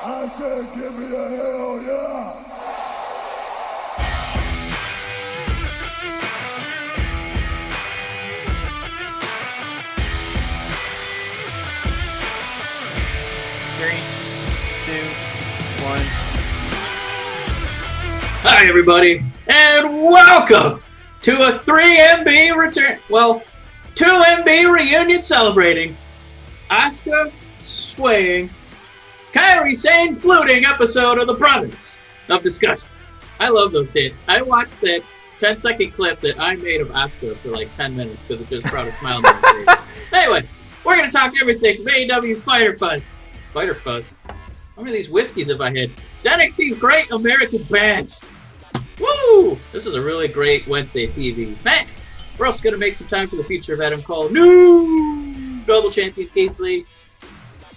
I said, give me a hell yeah. Three, two, one. Hi, everybody, and welcome to a 3MB return. Well, 2MB reunion celebrating Asuka swaying, Kairi Sane fluting episode of The Brothers of Discussion. I love those days. I watched that 10-second clip that I made of Asuka for like 10 minutes because it just brought a smile on my face. Anyway, we're going to talk everything from AEW's Fyter Fest. Fyter Fest? How many of these whiskeys have I had? NXT's Great American Bash. Woo! This is a really great Wednesday TV. Matt, we're also going to make some time for the future of Adam Cole, new double champion Keith Lee,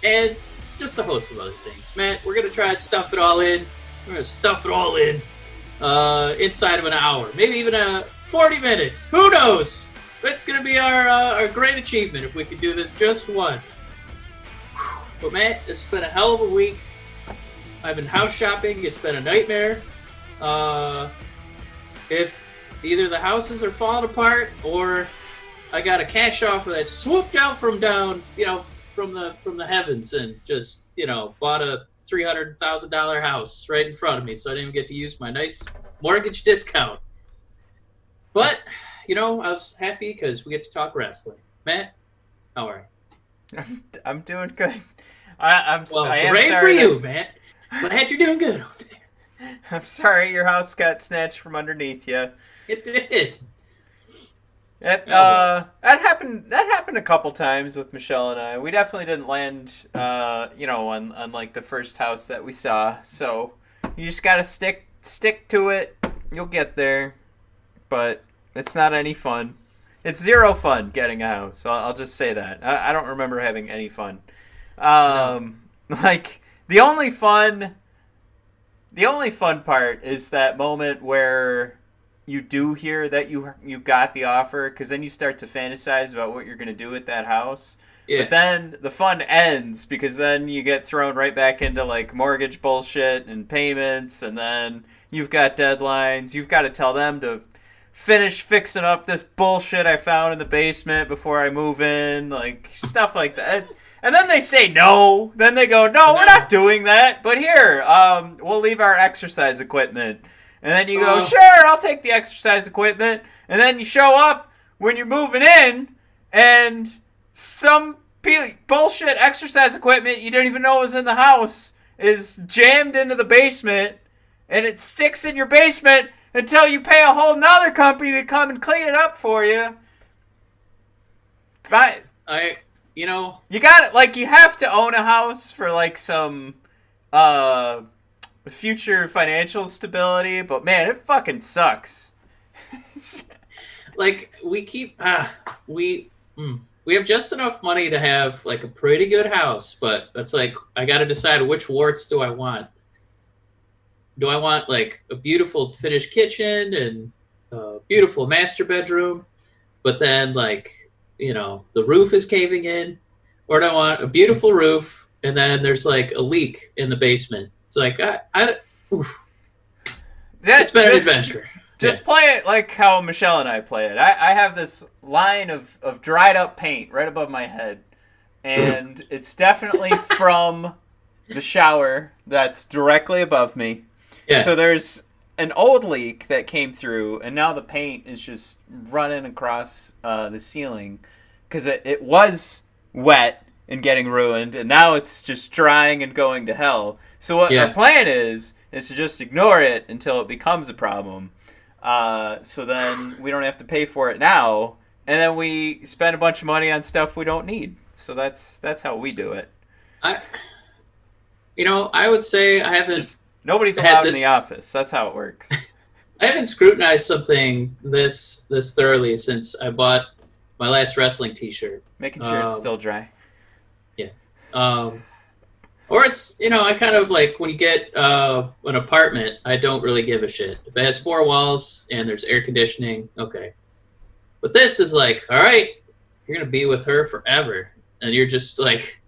and just a host of other things. Matt, we're going to try and stuff it all in. We're going to stuff it all in inside of an hour, maybe even 40 minutes. Who knows? It's going to be our great achievement if we can do this just once. But Matt, it's been a hell of a week. I've been house shopping. It's been a nightmare. If either the houses are falling apart or I got a cash offer that swooped out from down, from the heavens and just, bought a $300,000 house right in front of me, so I didn't even get to use my nice mortgage discount. But, I was happy because we get to talk wrestling. Matt, how are you? I'm doing good. I am great sorry for you, Matt. Glad you're doing good over there. I'm sorry your house got snatched from underneath you. It did. That happened a couple times with Michelle and I. We definitely didn't land, on like the first house that we saw. So you just gotta stick to it. You'll get there, but it's not any fun. It's zero fun getting a house. I'll just say that. I don't remember having any fun. No. Like the only fun part is that moment where you do hear that you got the offer, because then you start to fantasize about what you're going to do with that house. Yeah. But then the fun ends because then you get thrown right back into like mortgage bullshit and payments, and then you've got deadlines. You've got to tell them to finish fixing up this bullshit I found in the basement before I move in, like stuff like that. And then they say no. Then they go, no, we're not doing that. But here, we'll leave our exercise equipment. And then you go, sure, I'll take the exercise equipment. And then you show up when you're moving in, and some bullshit exercise equipment you didn't even know was in the house is jammed into the basement, and it sticks in your basement until you pay a whole nother company to come and clean it up for you. But you got it. Like, you have to own a house for like some future financial stability, but man, it fucking sucks. Like, we have just enough money to have like a pretty good house, but it's like I got to decide which warts do I want. Do I want like a beautiful finished kitchen and a beautiful master bedroom, but then like the roof is caving in, or do I want a beautiful roof and then there's like a leak in the basement? It's like it's been an adventure. Just play it like how Michelle and I play it. I have this line of dried up paint right above my head, and it's definitely from the shower that's directly above me. Yeah. So there's an old leak that came through, and now the paint is just running across the ceiling because it was wet and getting ruined, and now it's just drying and going to hell. So what our plan is to just ignore it until it becomes a problem. So then we don't have to pay for it now, and then we spend a bunch of money on stuff we don't need. So that's how we do it. I would say I haven't... Nobody's allowed in the office. That's how it works. I haven't scrutinized something this thoroughly since I bought my last wrestling t-shirt. Making sure it's still dry. Yeah. Or it's, I kind of like when you get an apartment, I don't really give a shit. If it has 4 walls and there's air conditioning, okay. But this is like, all right, you're going to be with her forever. And you're just like,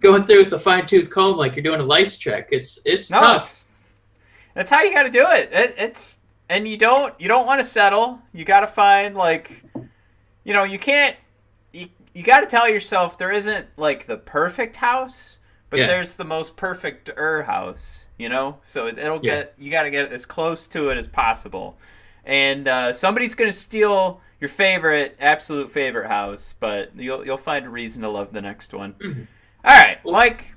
going through with the fine-tooth comb like you're doing a lice check. It's tough. That's how you got to do it. It's and you don't want to settle. You got to find you can't. You got to tell yourself there isn't like the perfect house, but there's the most perfect house. So it'll get you got to get as close to it as possible. And somebody's gonna steal your absolute favorite house, but you'll find a reason to love the next one. All right, Mike.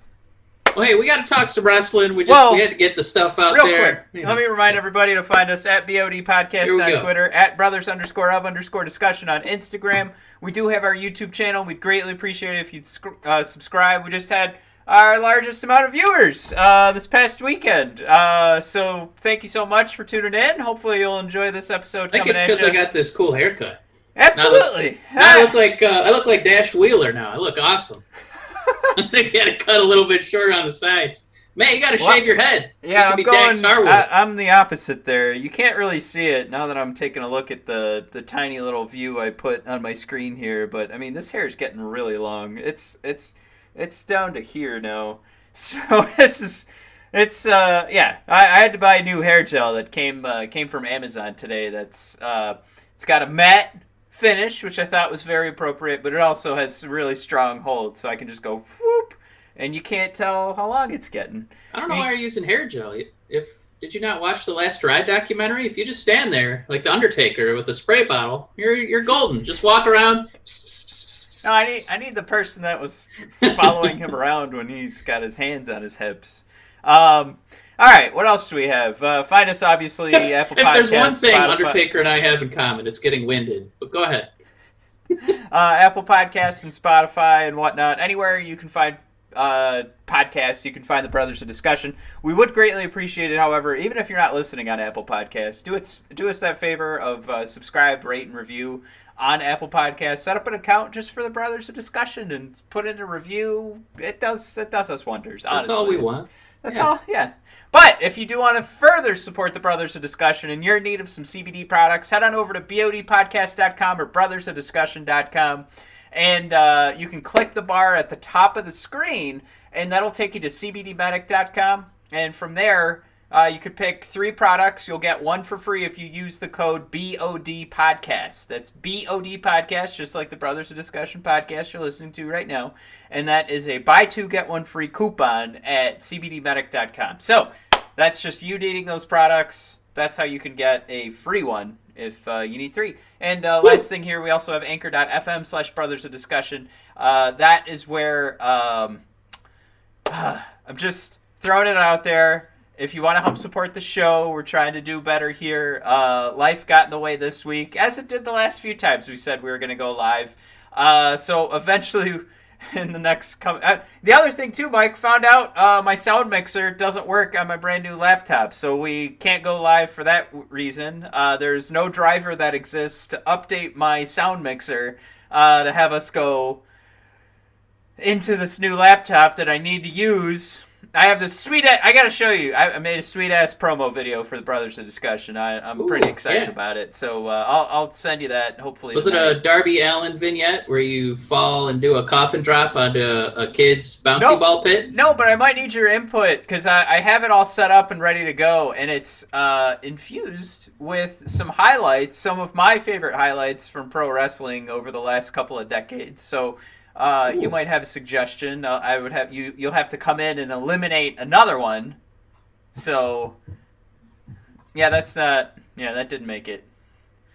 Well, hey, we got to talk some wrestling. We had to get the stuff out real there. Quick, let me remind everybody to find us at BOD Podcast on Twitter, at brothers_of_discussion on Instagram. We do have our YouTube channel. We'd greatly appreciate it if you'd subscribe. We just had our largest amount of viewers this past weekend. So thank you so much for tuning in. Hopefully you'll enjoy this episode. I think it's because I got this cool haircut. Absolutely. Now I look like Dash Wheeler now. I look awesome. I think you got to cut a little bit shorter on the sides. Man, you got to shave your head. So yeah, I'm the opposite there. You can't really see it now that I'm taking a look at the tiny little view I put on my screen here. But I mean, this hair is getting really long. It's down to here now. So I had to buy a new hair gel that came from Amazon today. It's got a matte finish, which I thought was very appropriate, but it also has really strong hold, so I can just go whoop, and you can't tell how long it's getting. I don't know why you're using hair gel. Did you not watch the Last Ride documentary? If you just stand there like the Undertaker with a spray bottle, you're golden. Just walk around. No, I need the person that was following him around when he's got his hands on his hips. All right, what else do we have? Find us, obviously, Apple Podcasts, if there's one thing Spotify. Undertaker and I have in common, it's getting winded. But go ahead. Apple Podcasts and Spotify and whatnot. Anywhere you can find podcasts, you can find the Brothers of Discussion. We would greatly appreciate it, however, even if you're not listening on Apple Podcasts, do us that favor of subscribe, rate, and review on Apple Podcasts. Set up an account just for the Brothers of Discussion and put in a review. It does us wonders, honestly. That's all we want. That's all, yeah. But if you do want to further support the Brothers of Discussion and you're in need of some CBD products, head on over to bodpodcast.com or brothersofdiscussion.com, and you can click the bar at the top of the screen, and that'll take you to cbdmedic.com. And from there, you could pick 3 products. You'll get 1 for free if you use the code BOD Podcast. That's BOD Podcast, just like the Brothers of Discussion podcast you're listening to right now. And that is a buy 2, get 1 free coupon at cbdmedic.com. So that's just you needing those products. That's how you can get a free one if you need 3. And last thing here, we also have anchor.fm/Brothers of Discussion. That is where I'm just throwing it out there. If you want to help support the show, we're trying to do better here. Life got in the way this week, as it did the last few times we said we were going to go live. So eventually, in the next... the other thing, too, Mike, found out my sound mixer doesn't work on my brand new laptop, so we can't go live for that reason. There's no driver that exists to update my sound mixer to have us go into this new laptop that I need to use. I have this I gotta show you. I made a sweet-ass promo video for the Brothers of Discussion. I'm pretty excited about it. So I'll send you that, hopefully. Was tonight. it a Darby Allin vignette where you fall and do a coffin drop onto a kid's bouncy ball pit? No, but I might need your input because I have it all set up and ready to go. And it's infused with some highlights, some of my favorite highlights from pro wrestling over the last couple of decades. So... you might have a suggestion. I would have you'll have to come in and eliminate another one. So, yeah, that didn't make it.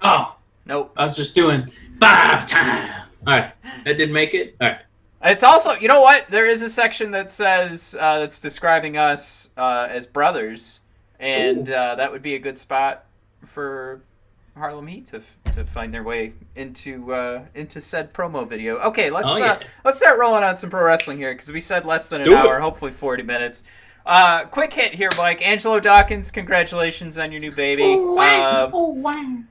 Oh, nope. I was just doing 5 times. All right, that didn't make it. All right. It's also, you know what? There is a section that says that's describing us as brothers, and that would be a good spot for Harlem Heat to find their way into said promo video. Okay, let's start rolling on some pro wrestling here because we said less than an hour, hopefully 40 minutes. Quick hit here, Mike. Angelo Dawkins, congratulations on your new baby. Oh, wow.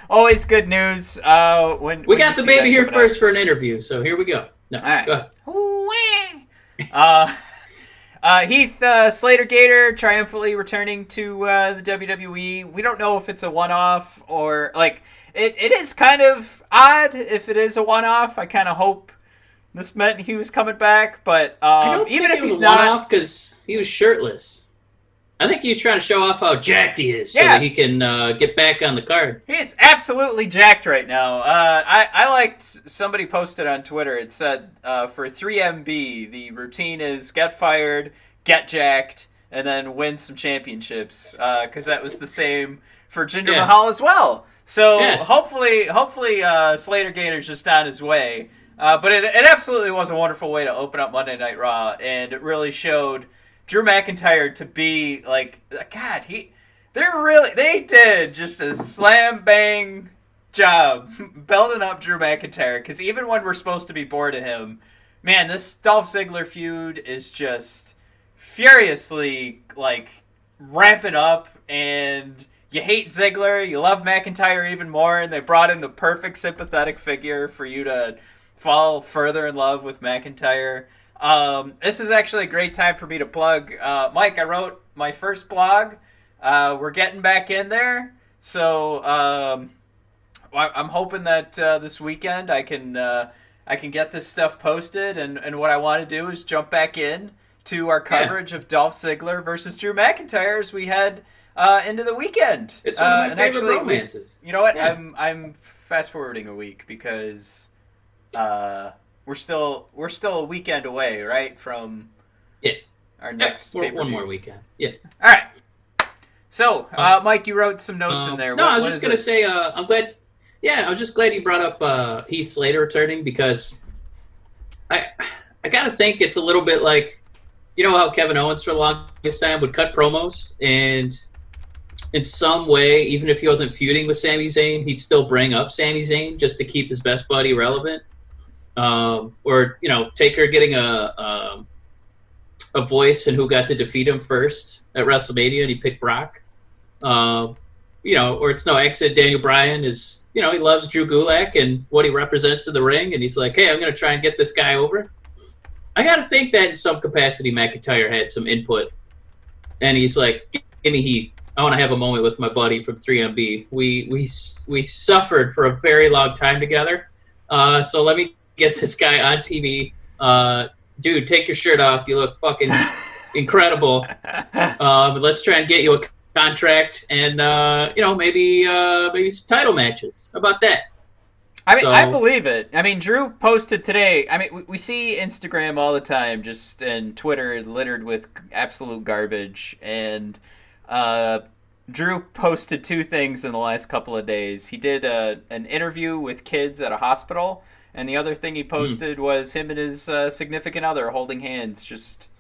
Always good news. When we got the baby here first for an interview, so here we go. No, all right. Go ahead. Heath Slater Gator triumphantly returning to the WWE. We don't know if it's a one-off or like it is kind of odd if it is a one-off. I kind of hope this meant he was coming back, but I don't even think if it was he's not, off because he was shirtless. I think he's trying to show off how jacked he is so Yeah. that he can get back on the card. he is absolutely jacked right now. I liked, somebody posted on Twitter, it said for 3MB, the routine is get fired, get jacked, and then win some championships, because that was the same for Jinder Yeah. Mahal as well. So Yeah. hopefully Slater Gator's just on his way. But it absolutely was a wonderful way to open up Monday Night Raw, and it really showed Drew McIntyre to be like, God, they did just a slam bang job building up Drew McIntyre, because even when we're supposed to be bored of him, man, this Dolph Ziggler feud is just furiously like ramping up, and you hate Ziggler, you love McIntyre even more, and they brought in the perfect sympathetic figure for you to fall further in love with McIntyre. This is actually a great time for me to plug. Mike, I wrote my first blog. We're getting back in there. So I'm hoping that this weekend I can get this stuff posted. And what I want to do is jump back in to our coverage of Dolph Ziggler versus Drew McIntyre as we head into the weekend. It's one of my favorite romances. You know what? Yeah. I'm fast forwarding a week because we're still a weekend away, right, from our next pay-per-view. One more weekend. Yeah. All right. So, Mike, you wrote some notes in there. No, I was just gonna say, I'm glad. Yeah, I was just glad you brought up Heath Slater returning, because I gotta think it's a little bit like, you know how Kevin Owens for the longest time would cut promos, and in some way, even if he wasn't feuding with Sami Zayn, he'd still bring up Sami Zayn just to keep his best buddy relevant. Or, you know, Taker getting a voice and who got to defeat him first at WrestleMania, and he picked Brock. You know, or it's no accident Daniel Bryan is, you know, he loves Drew Gulak and what he represents in the ring, and he's like, hey, I'm going to try and get this guy over. I got to think that in some capacity McIntyre had some input, and he's like, give me Heath. I want to have a moment with my buddy from 3MB. We suffered for a very long time together, so let me get this guy on TV. Dude, take your shirt off. You look fucking incredible. Let's try and get you a contract and, you know, maybe some title matches. How about that? I mean, I believe it. I mean, Drew posted today. I mean, we see Instagram all the time, just and Twitter littered with absolute garbage. And Drew posted two things in the last couple of days. He did an interview with kids at a hospital, and the other thing he posted was him and his significant other holding hands, just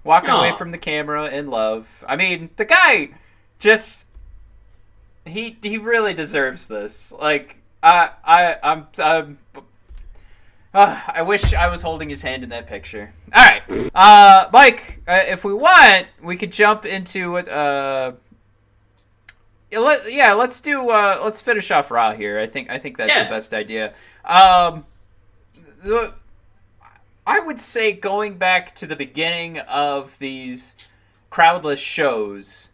walking away from the camera in love. I mean, the guy just he really deserves this. Like, I wish I was holding his hand in that picture. All right, Mike, if we want, we could jump into it. Let's finish off Raw here. I think that's the best idea. I would say going back to the beginning of these crowdless shows,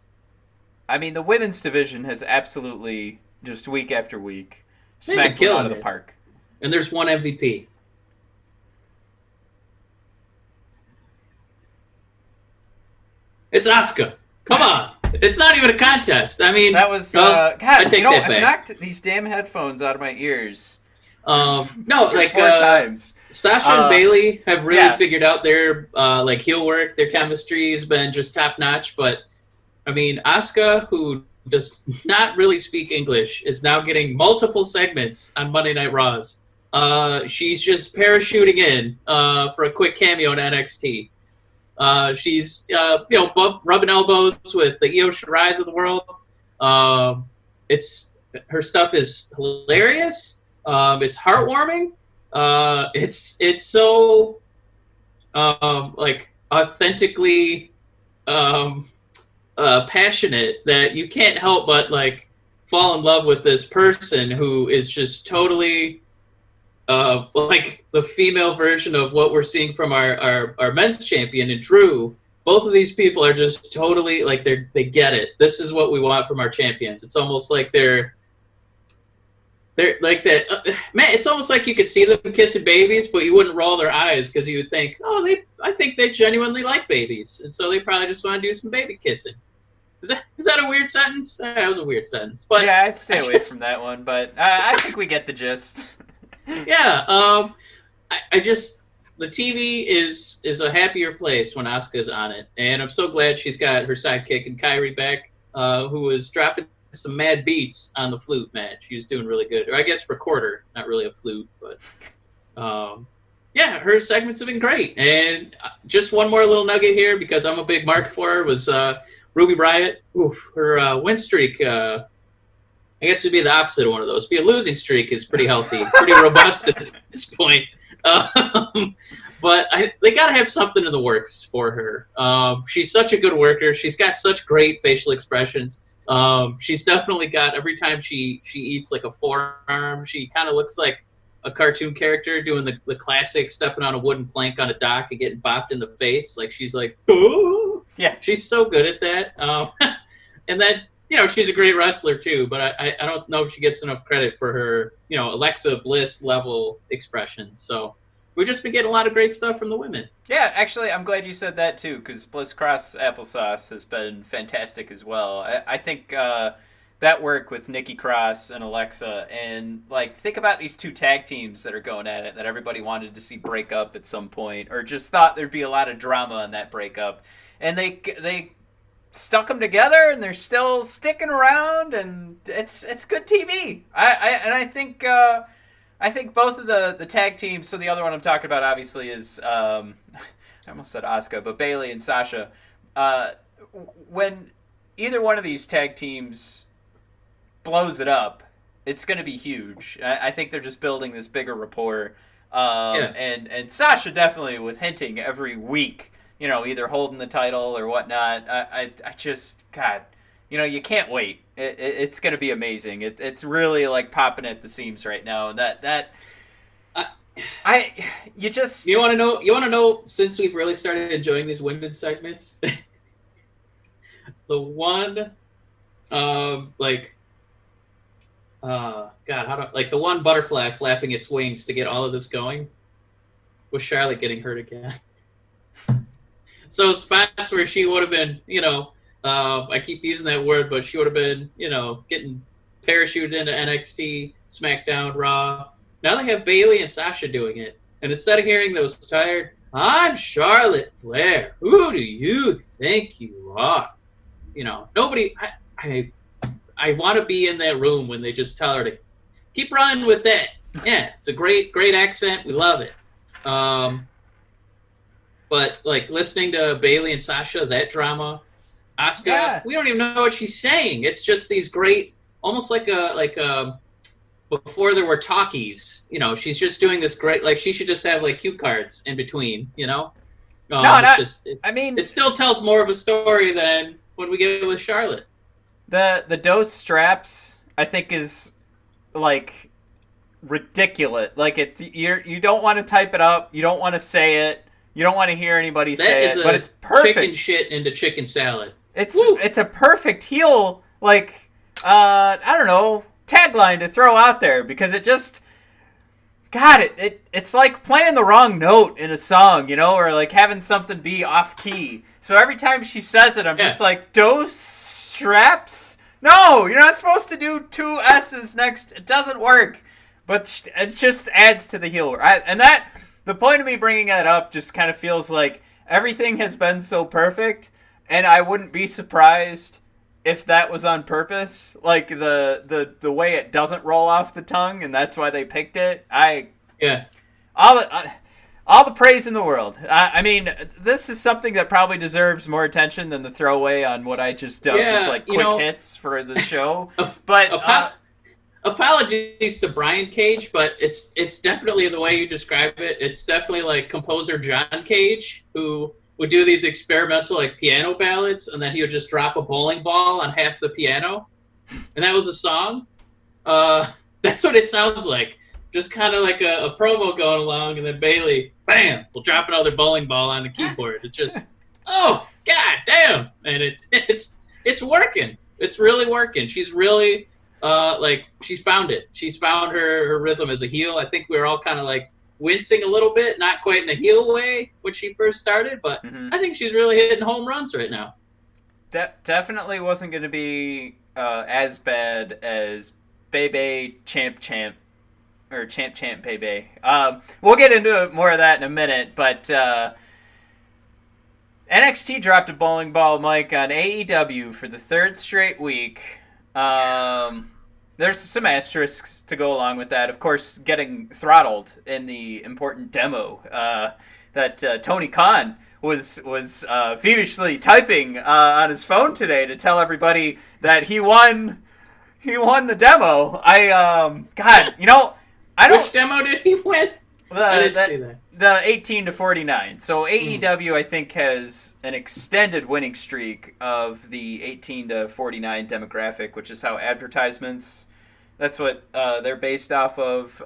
I mean, the women's division has absolutely, just week after week, smacked it out of the park. And there's one MVP. It's Asuka. Come on. It's not even a contest. I mean, that was God. I take that back. I've knocked these damn headphones out of my ears. No, like 4 times. Sasha and Bayley have really figured out their like heel work. Their chemistry has been just top notch. But I mean, Asuka, who does not really speak English, is now getting multiple segments on Monday Night Raws. She's just parachuting in for a quick cameo in NXT. She's rubbing elbows with the Io Shirai's of the world. Her stuff is hilarious. It's heartwarming. It's so like authentically passionate that you can't help but like fall in love with this person who is just totally like the female version of what we're seeing from our men's champion and Drew. Both of these people are just totally like they get it. This is what we want from our champions. It's almost like they're They're like that. Man, it's almost like you could see them kissing babies, but you wouldn't roll their eyes because you would think, oh, I think they genuinely like babies, and so they probably just want to do some baby kissing. Is that a weird sentence? That was a weird sentence. But yeah, I'd stay away from that one, but I think we get the gist. Yeah, I just the TV is a happier place when Asuka's on it, and I'm so glad she's got her sidekick and Kairi back, who was dropping some mad beats on the flute match. She was doing really good, or I guess recorder, not really a flute, but yeah, her segments have been great. And just one more little nugget here because I'm a big mark for her was Ruby Riott. Her win streak. I guess it'd be the opposite of one of those. Be a losing streak is pretty healthy, pretty robust at this point. But they got to have something in the works for her. She's such a good worker. She's got such great facial expressions. She's definitely got, every time she eats like a forearm, she kind of looks like a cartoon character doing the classic stepping on a wooden plank on a dock and getting bopped in the face. Like she's like, oh! Yeah, she's so good at that. And then, she's a great wrestler too, but I don't know if she gets enough credit for her, Alexa Bliss level expression. So we've just been getting a lot of great stuff from the women. Yeah, actually, I'm glad you said that too, because Bliss Cross Applesauce has been fantastic as well. I think that work with Nikki Cross and Alexa, and think about these two tag teams that are going at it that everybody wanted to see break up at some point, or just thought there'd be a lot of drama in that breakup, and they stuck them together, and they're still sticking around, and it's good TV. I think both of the tag teams. So the other one I'm talking about obviously is I almost said Asuka, but Bayley and Sasha. When either one of these tag teams blows it up, it's going to be huge. I think they're just building this bigger rapport. And Sasha definitely with hinting every week, either holding the title or whatnot. I just, God, you can't wait. It's going to be amazing. It's really popping at the seams right now. You want to know since we've really started enjoying these women's segments, the one, the one butterfly flapping its wings to get all of this going was Charlotte getting hurt again. So spots where she would have been, I keep using that word, but she would have been, getting parachuted into NXT, SmackDown, Raw. Now they have Bayley and Sasha doing it. And instead of hearing those tired, I'm Charlotte Flair. Who do you think you are? Nobody, I want to be in that room when they just tell her to keep running with that. Yeah, it's a great, great accent. We love it. But listening to Bayley and Sasha, that drama, Asuka, we don't even know what she's saying. It's just these great, almost like before there were talkies. She's just doing this great. She should just have cue cards in between. It still tells more of a story than when we get with Charlotte. The Dose straps, I think, is ridiculous. You don't want to type it up. You don't want to say it. You don't want to hear anybody say it, but it's perfect. Chicken shit into chicken salad. It's a perfect heel, I don't know, tagline to throw out there, because it just, God, it's like playing the wrong note in a song, or having something be off key. So every time she says it, I'm just like, Dose straps? No, you're not supposed to do two S's next. It doesn't work. But it just adds to the heel. The point of me bringing that up just kind of feels like everything has been so perfect, and I wouldn't be surprised if that was on purpose. The way it doesn't roll off the tongue, and that's why they picked it. All the praise in the world. I mean, this is something that probably deserves more attention than the throwaway on what I just dubbed as quick hits for the show. But apologies to Brian Cage, but it's definitely the way you describe it. It's definitely like composer John Cage, who would do these experimental piano ballads, and then he would just drop a bowling ball on half the piano, and that was a song. That's what it sounds like. Just kind of like a promo going along, and then Bayley, bam, will drop another bowling ball on the keyboard. It's just, oh, god damn, and it's working. It's really working. She's really like she's found it. She's found her rhythm as a heel. I think we were all kind of like wincing a little bit, not quite in a heel way when she first started, but I think she's really hitting home runs right now. Definitely wasn't going to be as bad as Bebe Champ or Champ Bebe. We'll get into more of that in a minute, but NXT dropped a bowling ball, Mike, on AEW for the third straight week. There's some asterisks to go along with that. Of course, getting throttled in the important demo that Tony Khan was feverishly typing on his phone today to tell everybody that he won the demo. God, I don't. Which demo did he win? I didn't see that. The 18 to 49. So AEW, I think, has an extended winning streak of the 18 to 49 demographic, which is how advertisements. That's what they're based off of.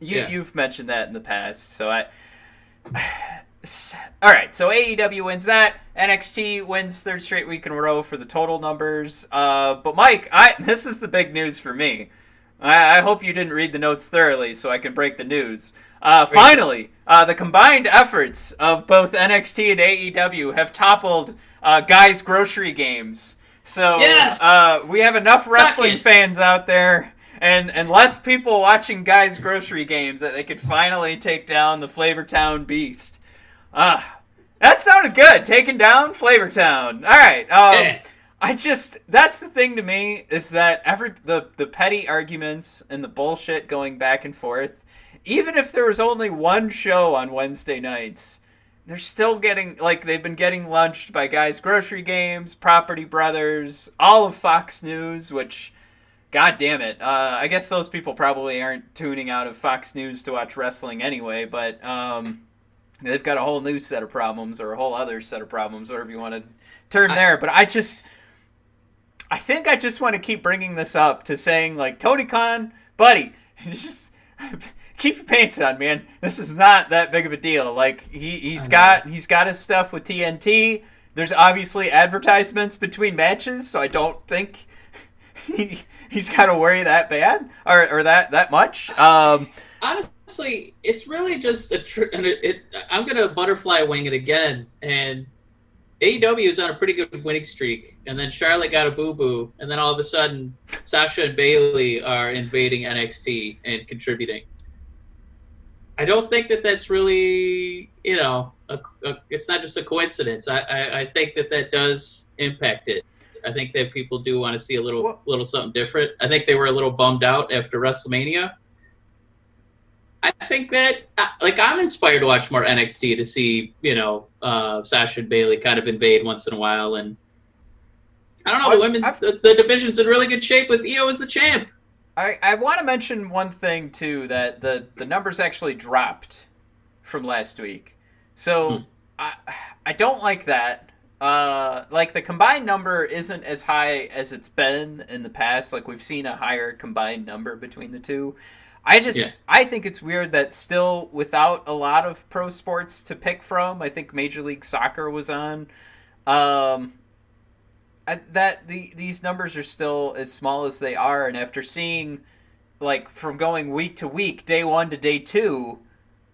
You've mentioned that in the past. So all right. So AEW wins that. NXT wins third straight week in a row for the total numbers. But Mike, this is the big news for me. I hope you didn't read the notes thoroughly so I can break the news. Finally, the combined efforts of both NXT and AEW have toppled Guys Grocery Games. So yes! We have enough wrestling fans out there and less people watching Guys Grocery Games that they could finally take down the Flavortown Beast. That sounded good. Taking down Flavortown. All right. That's the thing to me is that the petty arguments and the bullshit going back and forth, even if there was only one show on Wednesday nights, they're still they've been getting lunched by Guys Grocery Games, Property Brothers, all of Fox News, which, god damn it, I guess those people probably aren't tuning out of Fox News to watch wrestling anyway, but they've got a whole new set of problems, or a whole other set of problems, whatever you want to turn there, but I think I just want to keep bringing this up to saying, like, Tony Khan, buddy, just keep your pants on, man. This is not that big of a deal. Like, he's got his stuff with TNT. There's obviously advertisements between matches, so I don't think he's got to worry that bad or that much. Honestly, it's really just I'm gonna butterfly wing it again, and AEW is on a pretty good winning streak, and then Charlotte got a boo-boo, and then all of a sudden, Sasha and Bayley are invading NXT and contributing. I don't think that that's really, it's not just a coincidence. I think that does impact it. I think that people do want to see a little something different. I think they were a little bummed out after WrestleMania. I think that, I'm inspired to watch more NXT to see, Sasha and Bayley kind of invade once in a while. And I don't know, the division's in really good shape with Io as the champ. I want to mention one thing, too, that the numbers actually dropped from last week. So I don't like that. The combined number isn't as high as it's been in the past. Like, we've seen a higher combined number between the two. I think it's weird that still without a lot of pro sports to pick from, I think Major League Soccer was on, these numbers are still as small as they are. And after seeing, from going week to week, day one to day two,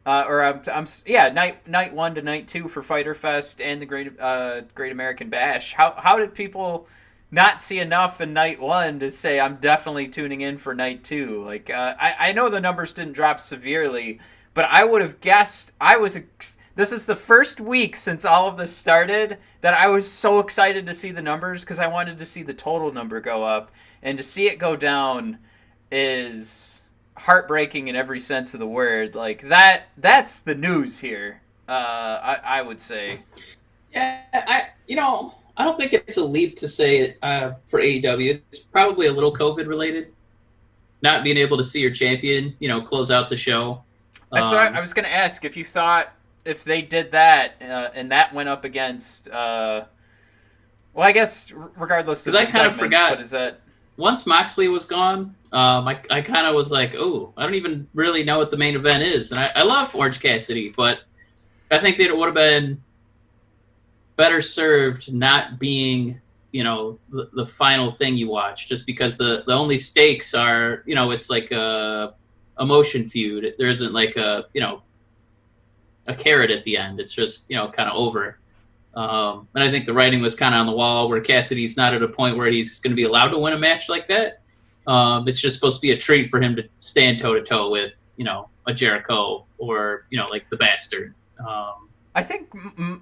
night one to night two for Fyter Fest and the Great American Bash, how did people not see enough in night one to say I'm definitely tuning in for night two? I know the numbers didn't drop severely, but I would have guessed this is the first week since all of this started that I was so excited to see the numbers because I wanted to see the total number go up, and to see it go down is heartbreaking in every sense of the word. That's the news here. I would say. Yeah, I don't think it's a leap to say it for AEW. It's probably a little COVID related. Not being able to see your champion, close out the show. That's what I was going to ask. If you thought if they did that and that went up against, I guess regardless of the segments, I kind of forgot. But is that once Moxley was gone? I kind of was like, oh, I don't even really know what the main event is, and I love Orange Cassidy, but I think that it would have been better served not being, the final thing you watch, just because the only stakes are, it's like a emotion feud. There isn't like a carrot at the end. It's just, kind of over. And I think the writing was kind of on the wall where Cassidy's not at a point where he's going to be allowed to win a match like that. It's just supposed to be a treat for him to stand toe-to-toe with, a Jericho or, like the Bastard. I think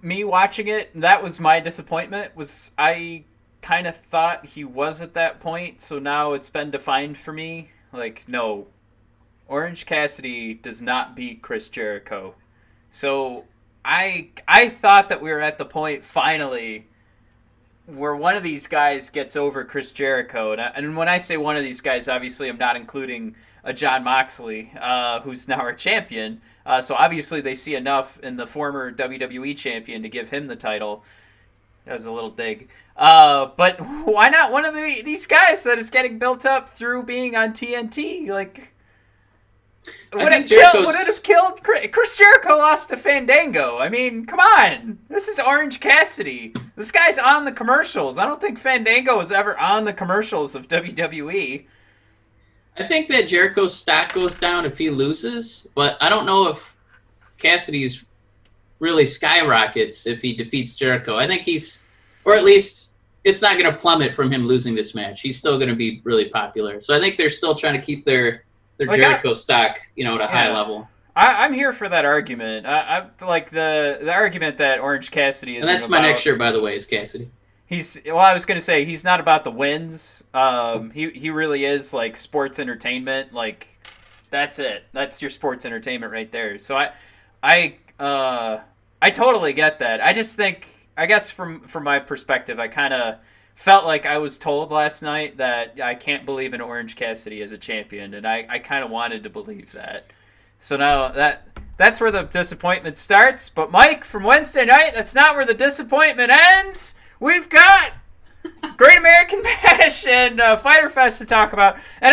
me watching it, that was my disappointment, was I kind of thought he was at that point, so now it's been defined for me. Like, no, Orange Cassidy does not beat Chris Jericho. So I thought that we were at the point, finally, where one of these guys gets over Chris Jericho. And when I say one of these guys, obviously I'm not including a Jon Moxley, who's now our champion. So obviously they see enough in the former WWE champion to give him the title. That was a little dig. But why not one of these guys that is getting built up through being on TNT? Like, would it have killed Chris Jericho? Lost to Fandango. I mean, come on. This is Orange Cassidy. This guy's on the commercials. I don't think Fandango was ever on the commercials of WWE. I think that Jericho's stock goes down if he loses, but I don't know if Cassidy's really skyrockets if he defeats Jericho. I think or at least it's not going to plummet from him losing this match. He's still going to be really popular. So I think they're still trying to keep their Jericho stock, at a high level. I'm here for that argument. I like the argument that Orange Cassidy is. And that's my next shirt, by the way, is Cassidy. I was going to say, he's not about the wins. He really is like sports entertainment. Like, that's it. That's your sports entertainment right there. So I totally get that. I just think, I guess from my perspective, I kind of felt like I was told last night that I can't believe in Orange Cassidy as a champion, and I kind of wanted to believe that. So now that's where the disappointment starts. But Mike, from Wednesday night, that's not where the disappointment ends. We've got Great American Bash and Fyter Fest to talk about. And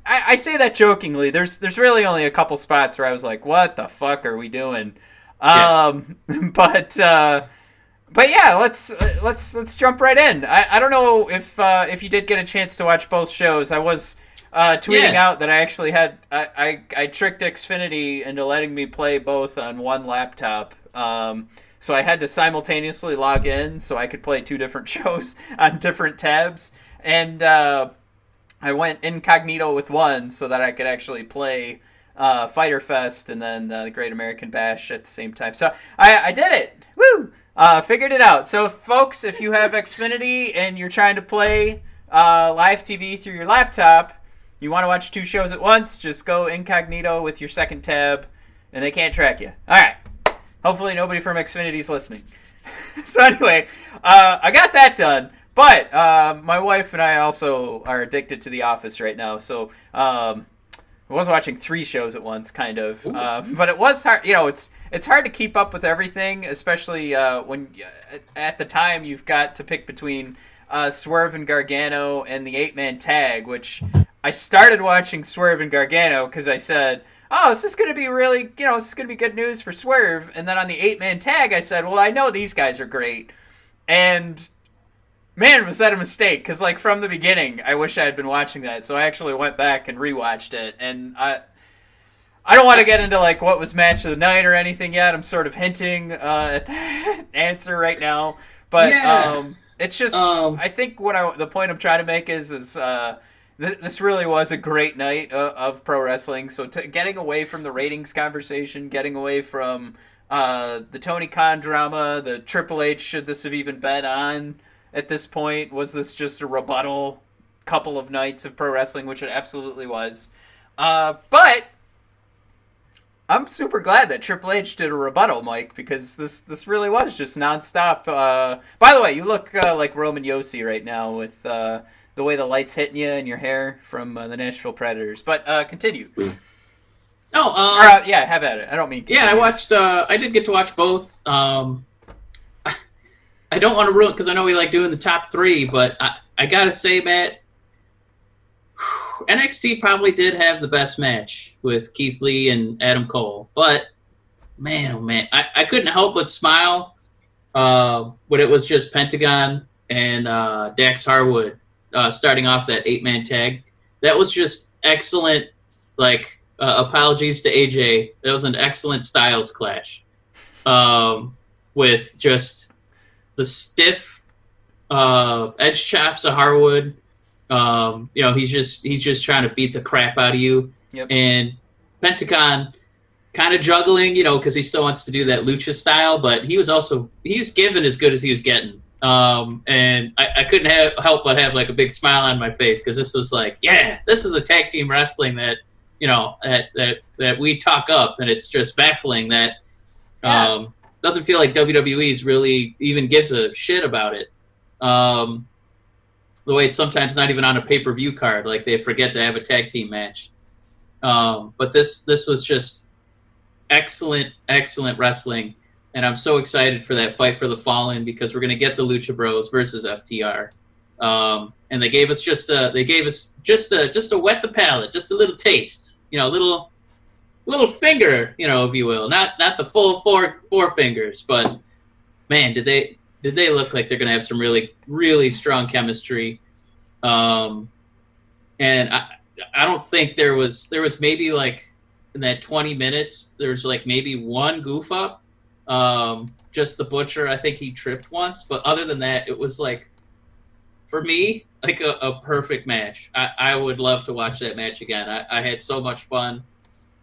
I say that jokingly. There's really only a couple spots where I was like, what the fuck are we doing? Yeah. But yeah, let's jump right in. I don't know if you did get a chance to watch both shows. I was tweeting out that I actually had I tricked Xfinity into letting me play both on one laptop. So I had to simultaneously log in so I could play two different shows on different tabs. And I went incognito with one so that I could actually play Fyter Fest and then the Great American Bash at the same time. So I did it. Woo! Figured it out. So folks, if you have Xfinity and you're trying to play live TV through your laptop, you want to watch two shows at once, just go incognito with your second tab and they can't track you. All right. Hopefully nobody from Xfinity's listening. So anyway, I got that done. But my wife and I also are addicted to The Office right now. So I was watching 3 shows at once, kind of. But it was hard. It's hard to keep up with everything, especially when at the time you've got to pick between Swerve and Gargano and the 8-man tag, which I started watching Swerve and Gargano because I said, oh, this is going to be really, this is going to be good news for Swerve. And then on the 8-man tag, I said, well, I know these guys are great. And man, was that a mistake. Because, from the beginning, I wish I had been watching that. So I actually went back and rewatched it. And I don't want to get into, what was match of the night or anything yet. I'm sort of hinting at that answer right now. But it's just, I think the point I'm trying to make is this really was a great night of pro wrestling. So getting away from the ratings conversation, getting away from the Tony Khan drama, the Triple H, should this have even been on at this point? Was this just a rebuttal couple of nights of pro wrestling, which it absolutely was. But I'm super glad that Triple H did a rebuttal, Mike, because this really was just nonstop. By the way, you look like Roman Yossi right now with the way the light's hitting you in your hair from the Nashville Predators. But continue. Have at it. I don't mean continue. Yeah, I watched. I did get to watch both. I don't want to ruin, because I know we like doing the top 3, but I gotta say, Matt, NXT probably did have the best match with Keith Lee and Adam Cole. But man, oh man, I couldn't help but smile when it was just Pentagon and Dax Harwood starting off that 8-man tag. That was just excellent. Like, apologies to AJ. That was an excellent styles clash with just the stiff edge chops of Harwood. He's just trying to beat the crap out of you. Yep. And Pentagon kind of juggling, because he still wants to do that lucha style, but he was given as good as he was getting. And I couldn't help but have like a big smile on my face, because this was like, this is a tag team wrestling that, that we talk up, and it's just baffling that doesn't feel like WWE's really even gives a shit about it. The way it's sometimes not even on a pay-per-view card, like they forget to have a tag team match. But this was just excellent wrestling, and I'm so excited for that Fight for the Fallen, because we're going to get the Lucha Bros versus FTR. And they gave us just to wet the palate, just a little taste, little finger, if you will, not the full four fingers, but man, did they look like they're going to have some really, really strong chemistry. And I don't think there was maybe like in that 20 minutes, there's like maybe one goof up. Just the Butcher, I think he tripped once, but other than that, it was like, for me, like a perfect match. I would love to watch that match again. I had so much fun.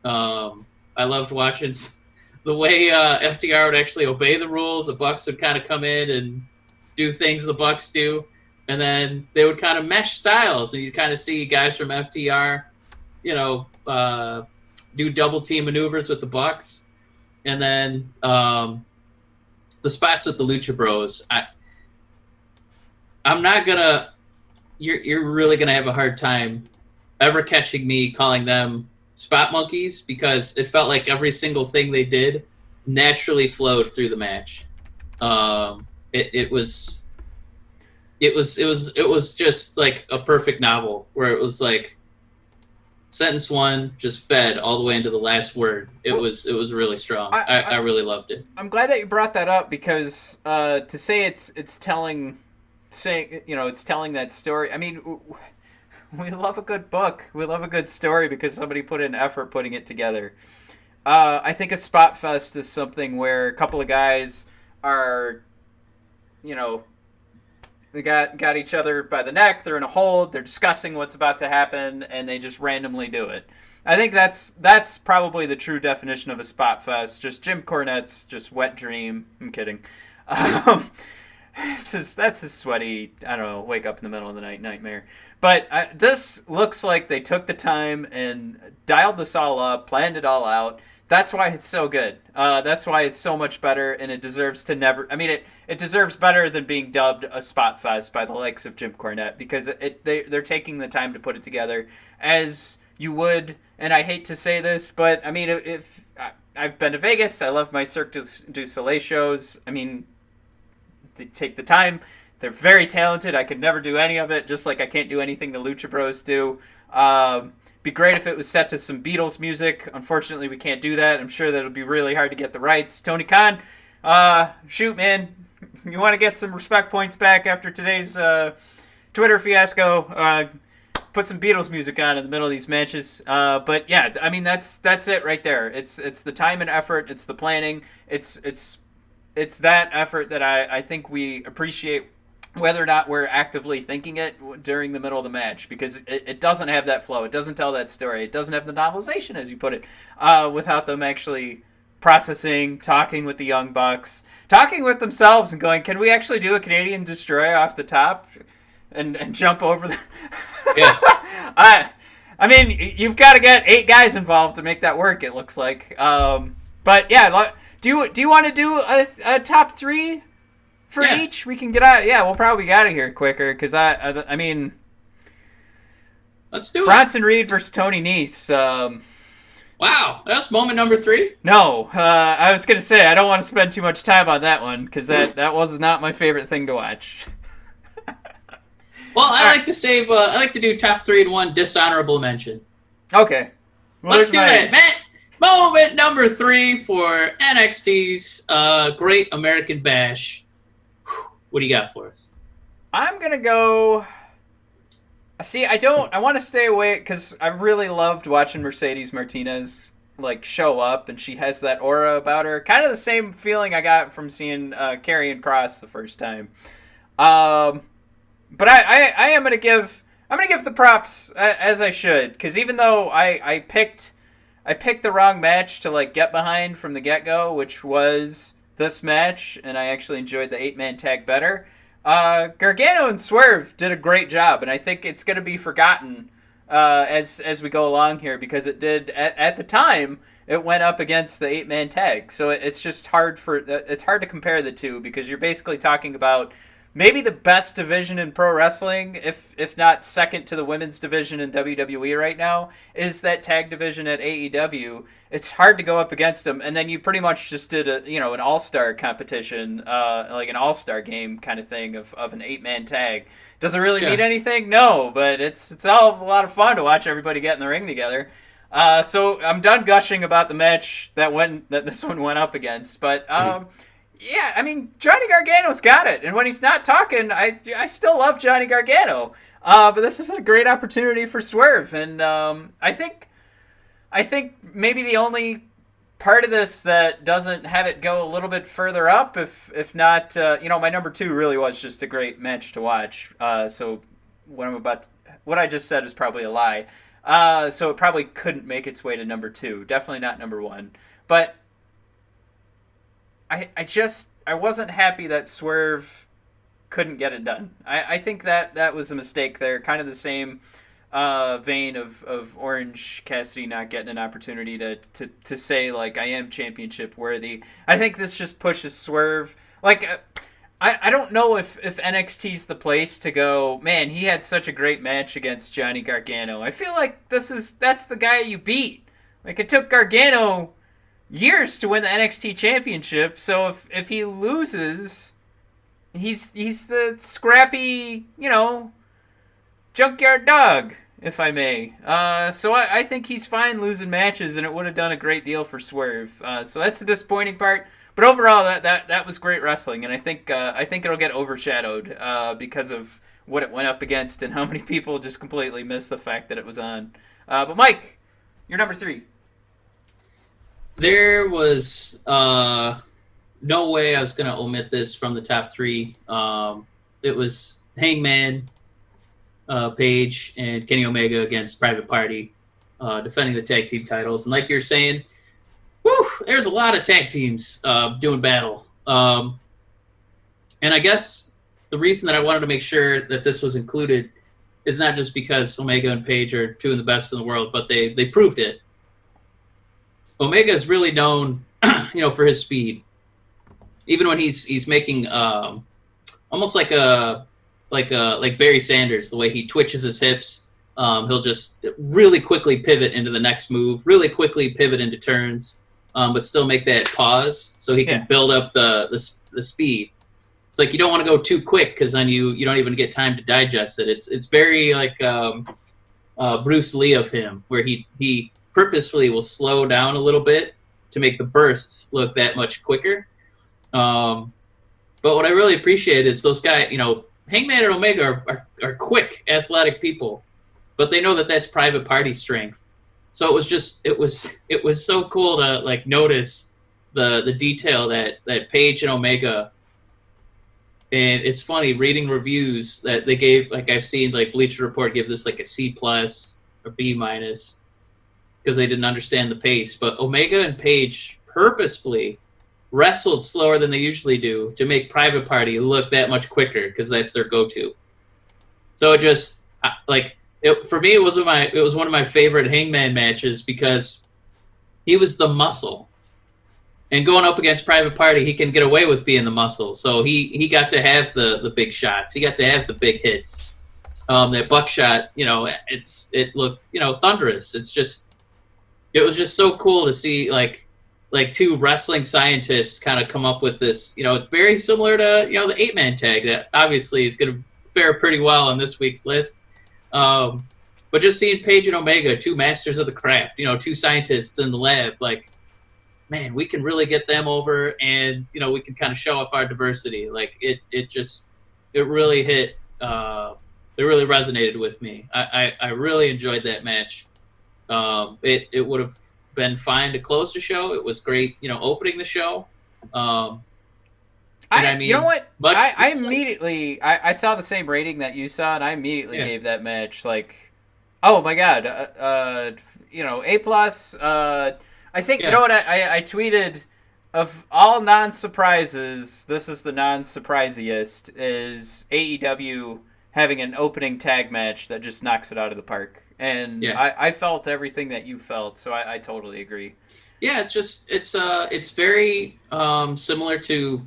I loved watching the way FTR would actually obey the rules. The Bucks would kind of come in and do things the Bucks do, and then they would kind of mesh styles, and you'd kind of see guys from FTR, do double team maneuvers with the Bucks, and then the spots with the Lucha Bros. I'm not gonna. You're really gonna have a hard time ever catching me calling them spot monkeys, because it felt like every single thing they did naturally flowed through the match. It was just like a perfect novel, where it was like sentence one just fed all the way into the last word. It was really strong. I really loved it. I'm glad that you brought that up, because to say it's telling that story. I mean, we love a good book. We love a good story because somebody put in effort putting it together. I think a spot fest is something where a couple of guys are, they got each other by the neck. They're in a hold. They're discussing what's about to happen, and they just randomly do it. I think that's probably the true definition of a spot fest. Just Jim Cornette's just wet dream. I'm kidding. That's a sweaty, I don't know, wake up in the middle of the night nightmare. But this looks like they took the time and dialed this all up, planned it all out. That's why it's so good. That's why it's so much better, and it deserves to never... I mean, it deserves better than being dubbed a spot fest by the likes of Jim Cornette, because they're taking the time to put it together as you would, and I hate to say this, but, I mean, if I've been to Vegas, I love my Cirque du Soleil shows. I mean... They take the time. They're very talented. I could never do any of it, just like I can't do anything the Lucha Bros do. Be great if it was set to some Beatles music. Unfortunately, we can't do that. I'm sure that it'll be really hard to get the rights. Tony Khan, shoot, man. You want to get some respect points back after today's Twitter fiasco, put some Beatles music on in the middle of these matches. But yeah, I mean, that's it right there. It's the time and effort. It's the planning. It's that effort that I think we appreciate, whether or not we're actively thinking it during the middle of the match, because it doesn't have that flow. It doesn't tell that story. It doesn't have the novelization, as you put it, without them actually processing, talking with the Young Bucks, talking with themselves and going, can we actually do a Canadian Destroyer off the top and jump over the... Yeah. I mean, you've got to get 8 guys involved to make that work, it looks like. But yeah, do you want to do a top 3 for each? We can get out. Yeah, we'll probably get out of here quicker, because I mean, let's do it. Bronson Reed versus Tony Nese. Wow, that's moment number 3. No, I was gonna say I don't want to spend too much time on that one, because that was not my favorite thing to watch. Well, I like to save. I like to do top 3 and 1 dishonorable mention. Okay, let's do that, Matt. Moment number 3 for NXT's Great American Bash. What do you got for us? I'm gonna go. See, I want to stay away because I really loved watching Mercedes Martinez like show up, and she has that aura about her. Kind of the same feeling I got from seeing Karrion Kross the first time. But I am gonna give the props as I should, because even though I picked the wrong match to like get behind from the get go, which was this match, and I actually enjoyed the 8-man tag better. Gargano and Swerve did a great job, and I think it's going to be forgotten as we go along here, because it did at the time it went up against the 8-man tag, so it's just hard to compare the two, because you're basically talking about maybe the best division in pro wrestling, if not second to the women's division in WWE right now, is that tag division at AEW. It's hard to go up against them, and then you pretty much just did an all-star competition, like an all-star game kind of thing of an 8-man tag. Does it really mean anything? No, but it's all a lot of fun to watch everybody get in the ring together. So I'm done gushing about the match that this one went up against, but yeah, I mean, Johnny Gargano's got it, and when he's not talking, I still love Johnny Gargano. But this is a great opportunity for Swerve, and I think maybe the only part of this that doesn't have it go a little bit further up, if not, my number 2 really was just a great match to watch. So what I just said is probably a lie. So it probably couldn't make its way to number 2. Definitely not number 1. But I wasn't happy that Swerve couldn't get it done. I think that was a mistake there. Kind of the same vein of Orange Cassidy not getting an opportunity to say, like, I am championship worthy. I think this just pushes Swerve. Like, I don't know if NXT's the place to go, man, he had such a great match against Johnny Gargano. I feel like that's the guy you beat. Like, it took Gargano years to win the NXT championship, so if he loses, he's the scrappy, junkyard dog, if I may. So I think he's fine losing matches, and it would have done a great deal for Swerve. So that's the disappointing part. But overall, that was great wrestling, and I think it'll get overshadowed because of what it went up against and how many people just completely missed the fact that it was on. But Mike, you're number 3. There was no way I was going to omit this from the top 3. It was Hangman Page and Kenny Omega against Private Party, defending the tag team titles. And like you're saying, there's a lot of tag teams doing battle. And I guess the reason that I wanted to make sure that this was included is not just because Omega and Page are 2 of the best in the world, but they proved it. Omega is really known, for his speed. Even when he's making almost like Barry Sanders, the way he twitches his hips, he'll just really quickly pivot into the next move, really quickly pivot into turns, but still make that pause so he can build up the speed. It's like you don't want to go too quick because then you don't even get time to digest it. It's very like Bruce Lee of him, where he purposefully will slow down a little bit to make the bursts look that much quicker. But what I really appreciate is those guys, Hangman and Omega are quick, athletic people, but they know that that's Private Party strength. So it was so cool to like notice the detail that Page and Omega. And it's funny reading reviews that they gave, like I've seen like Bleacher Report give this like a C+ or B- because they didn't understand the pace. But Omega and Page purposefully wrestled slower than they usually do to make Private Party look that much quicker because that's their go-to. So it just for me, it was one of my favorite Hangman matches because he was the muscle. And going up against Private Party, he can get away with being the muscle. So he got to have the big shots. He got to have the big hits. That buckshot, it looked, thunderous. It was just so cool to see like 2 wrestling scientists kind of come up with this. It's very similar to, the 8-man tag that obviously is going to fare pretty well on this week's list. But just seeing Page and Omega, 2 masters of the craft, 2 scientists in the lab, like, man, we can really get them over, and we can kind of show off our diversity. Like it just it really hit. It really resonated with me. I really enjoyed that match. It would have been fine to close the show. It was great, opening the show. You know what? I immediately I saw the same rating that you saw, and I immediately gave that match oh my god, A plus. I think you know what I tweeted. Of all non-surprises, this is the non-surprisiest, is AEW having an opening tag match that just knocks it out of the park. And I felt everything that you felt, so I totally agree. Yeah, it's very similar to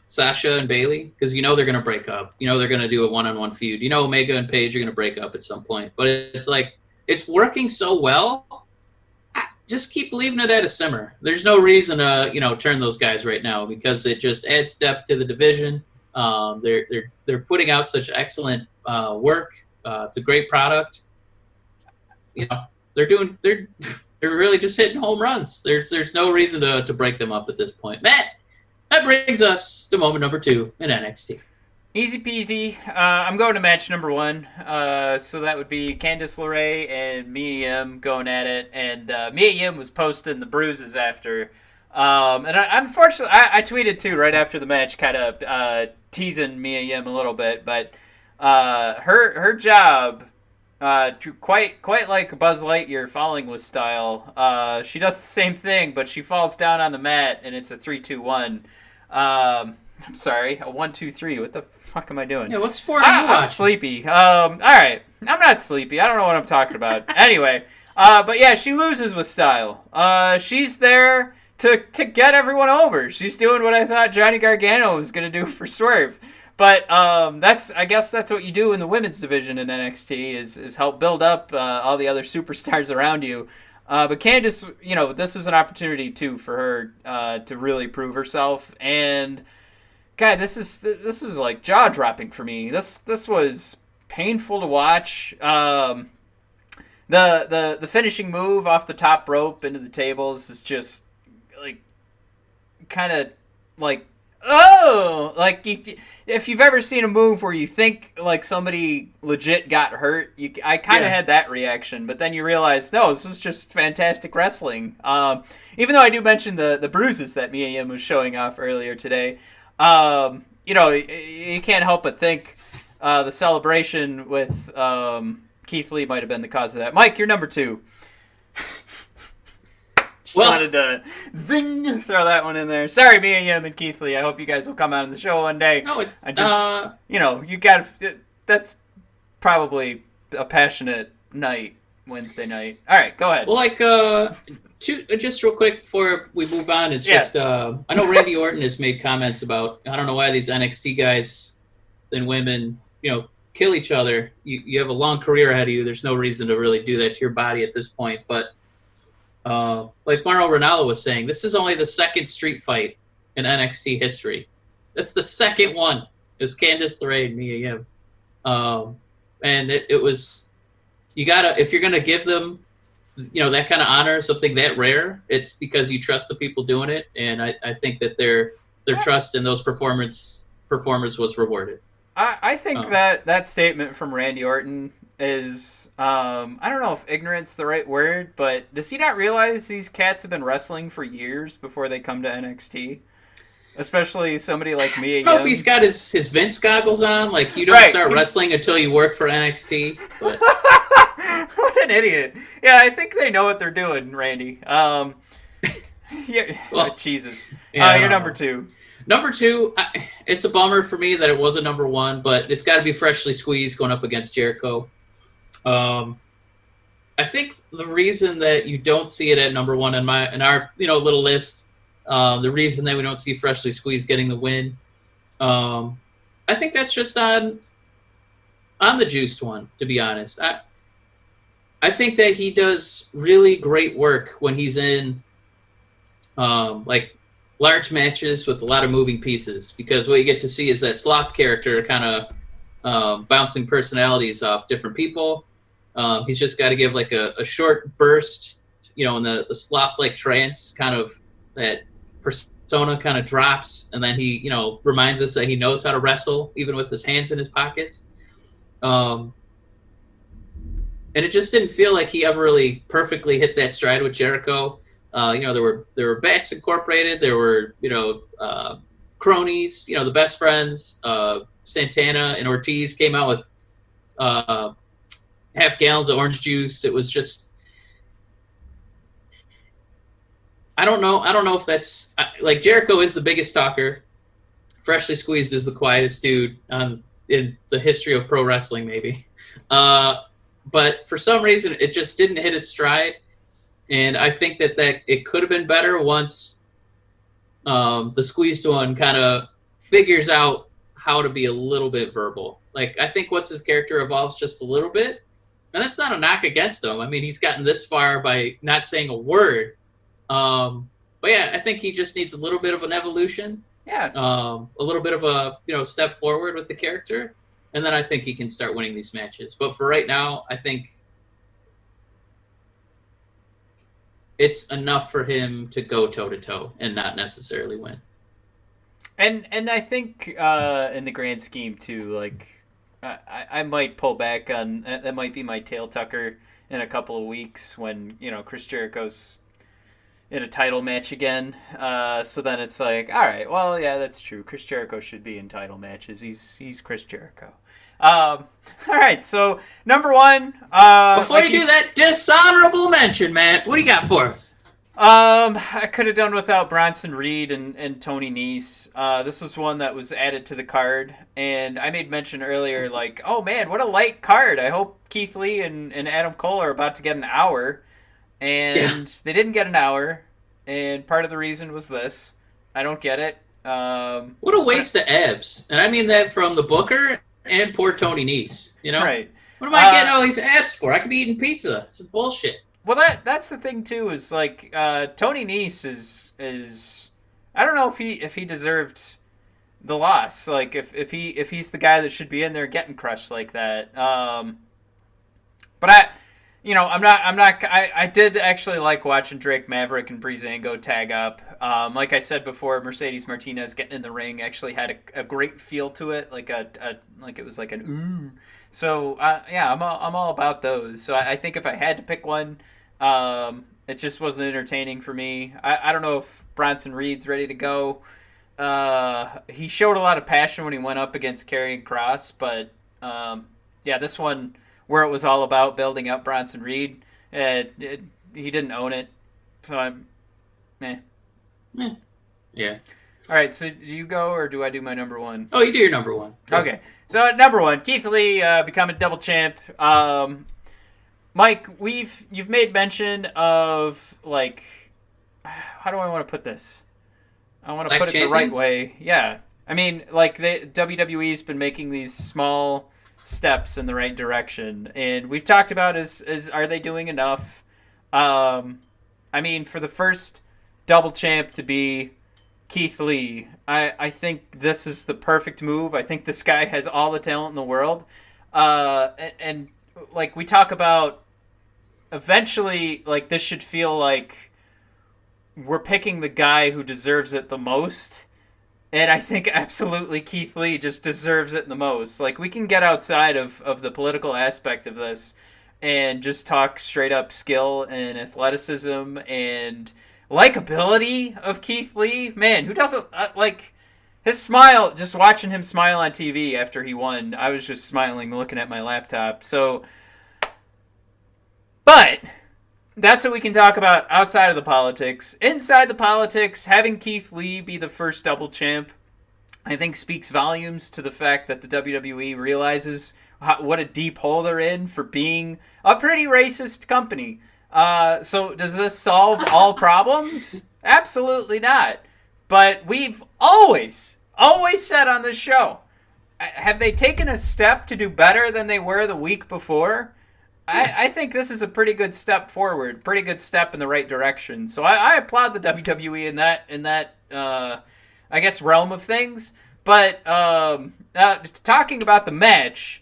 Sasha and Bayley, because they're going to break up. They're going to do a one-on-one feud. Omega and Paige are going to break up at some point. But it's like, it's working so well. Just keep leaving it at a simmer. There's no reason to, turn those guys right now, because it just adds depth to the division. They're putting out such excellent work. It's a great product. They're really just hitting home runs. There's no reason to break them up at this point. Matt, that brings us to moment number 2 in NXT. Easy peasy. I'm going to match number 1. So that would be Candice LeRae and Mia Yim going at it. And Mia Yim was posting the bruises after. Unfortunately, I tweeted too right after the match, kind of teasing Mia Yim a little bit. But her job, quite like Buzz Lightyear falling with style. She does the same thing, but she falls down on the mat, and it's a 3-2-1. I'm sorry, a 1-2-3. What the fuck am I doing? Yeah, what sport are you watching? I'm sleepy. All right, I'm not sleepy. I don't know what I'm talking about. Anyway, but yeah, she loses with style. She's there to get everyone over. She's doing what I thought Johnny Gargano was gonna do for Swerve. But I guess that's what you do in the women's division in NXT is help build up all the other superstars around you. But Candice, this was an opportunity too for her to really prove herself. And God, this was like jaw dropping for me. This was painful to watch. The finishing move off the top rope into the tables is just like kind of like, oh, like if you've ever seen a move where you think like somebody legit got hurt, I kind of had that reaction, but then you realize, no, this was just fantastic wrestling. Even though I do mention the bruises that Mia Yim was showing off earlier today, you can't help but think the celebration with Keith Lee might have been the cause of that. Mike, you're number 2. Just wanted to throw that one in there. Sorry, Mia Yim and Keith Lee. I hope you guys will come out on the show one day. No, it's you got that's probably a passionate night, Wednesday night. All right, go ahead. Well, just real quick before we move on, it's just I know Randy Orton has made comments about, I don't know why these NXT guys and women, kill each other. You have a long career ahead of you. There's no reason to really do that to your body at this point, but. Like Mauro Ranallo was saying, this is only the second street fight in NXT history. That's the second one. It was Candice LeRae and Mia Yim. And it was, if you're going to give them, that kind of honor, something that rare, it's because you trust the people doing it. And I think that their trust in those performers was rewarded. I think that statement from Randy Orton is, I don't know if ignorant's the right word, but does he not realize these cats have been wrestling for years before they come to NXT? Especially somebody like Mia Yim. I don't know if he's got his Vince goggles on, like you don't start wrestling until you work for NXT. But. What an idiot. Yeah, I think they know what they're doing, Randy. Jesus. You're number 2. Number 2, it's a bummer for me that it wasn't number 1, but it's got to be Freshly Squeezed going up against Jericho. I think the reason that you don't see it at number 1 in our little list, the reason that we don't see Freshly Squeezed getting the win, I think that's just on the juiced one. To be honest, I think that he does really great work when he's in like large matches with a lot of moving pieces, because what you get to see is that Sloth character kind of bouncing personalities off different people. He's just got to give like a short burst, in the sloth-like trance, kind of that persona kind of drops, and then he, reminds us that he knows how to wrestle, even with his hands in his pockets. And it just didn't feel like he ever really perfectly hit that stride with Jericho. There were bets incorporated. There were, cronies, the best friends. Santana and Ortiz came out with half gallons of orange juice. It was just, I don't know if that's like Jericho is the biggest talker. Freshly Squeezed is the quietest dude in the history of pro wrestling, maybe. But for some reason, it just didn't hit its stride. And I think that it could have been better once the Squeezed one kind of figures out how to be a little bit verbal. Like, I think once his character evolves just a little bit, and that's not a knock against him. I mean, he's gotten this far by not saying a word. But yeah, I think he just needs a little bit of an evolution. Yeah. A little bit of a, step forward with the character. And then I think he can start winning these matches. But for right now, I think it's enough for him to go toe-to-toe and not necessarily win. And I think in the grand scheme, too, like, I might pull back on... That might be my tail tucker in a couple of weeks when, Chris Jericho's in a title match again. So then it's like, all right, well, yeah, that's true. Chris Jericho should be in title matches. He's Chris Jericho. All right, so number one. Before you do that, dishonorable mention, Matt. What do you got for us? I could have done without Bronson Reed and Tony Nese. This was one that was added to the card, and I made mention earlier, like, oh man, what a light card. I hope Keith Lee and Adam Cole are about to get an hour, and they didn't get an hour, and part of the reason was this. I don't get it. What a waste of abs, and I mean that from the Booker and poor Tony Nese. Right. What am I getting all these abs for? I could be eating pizza. It's bullshit. Well, that's the thing too. Is like Tony Nese is I don't know if he deserved the loss. Like if he's the guy that should be in there getting crushed like that. But I did actually like watching Drake Maverick and Breezango tag up. Like I said before, Mercedes Martinez getting in the ring actually had a great feel to it, like it was like an ooh. So I'm all about those. So I think if I had to pick one, it just wasn't entertaining for me. I don't know if Bronson Reed's ready to go. He showed a lot of passion when he went up against Karrion Kross, but this one, where it was all about building up Bronson Reed, he didn't own it. So I'm, Yeah. All right, so do you go or do I do my number one? Oh, you do your number one. Okay, so number one, Keith Lee becoming double champ. Mike, you've made mention of, like, how do I want to put this? I want to put it the right way. Yeah, I mean, like, the WWE's been making these small steps in the right direction, and we've talked about is are they doing enough? I mean, for the first double champ to be Keith Lee, I think this is the perfect move. I think this guy has all the talent in the world, and like we talk about, eventually, like, this should feel like we're picking the guy who deserves it the most. And I think absolutely Keith Lee just deserves it the most. Like, we can get outside of the political aspect of this and just talk straight up skill and athleticism and likability of Keith Lee. Man, who doesn't, like, his smile, just watching him smile on TV after he won, I was just smiling looking at my laptop. So, but that's what we can talk about outside of the politics. Inside the politics, having Keith Lee be the first double champ, I think speaks volumes to the fact that the WWE realizes what a deep hole they're in for being a pretty racist company. So does this solve all problems? Absolutely not. But we've always said on this show, have they taken a step to do better than they were the week before? I think this is a pretty good step forward, pretty good step in the right direction. So I applaud the WWE in that I guess realm of things. But talking about the match,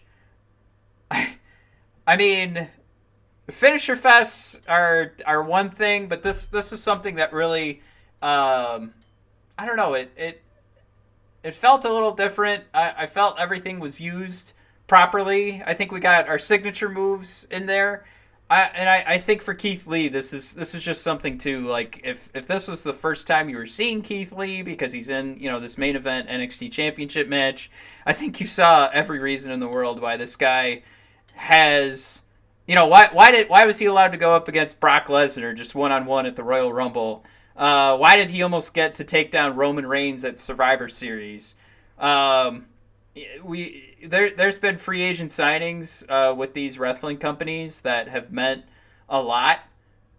I mean, finisher fests are one thing, but this is something that really I don't know, it felt a little different. I felt everything was used properly. I think we got our signature moves in there. I think for Keith Lee, this is just something to, like, if this was the first time you were seeing Keith Lee because he's in, this main event NXT Championship match, I think you saw every reason in the world why this guy has, why was he allowed to go up against Brock Lesnar just one-on-one at the Royal Rumble? Why did he almost get to take down Roman Reigns at Survivor Series? There's been free agent signings with these wrestling companies that have meant a lot.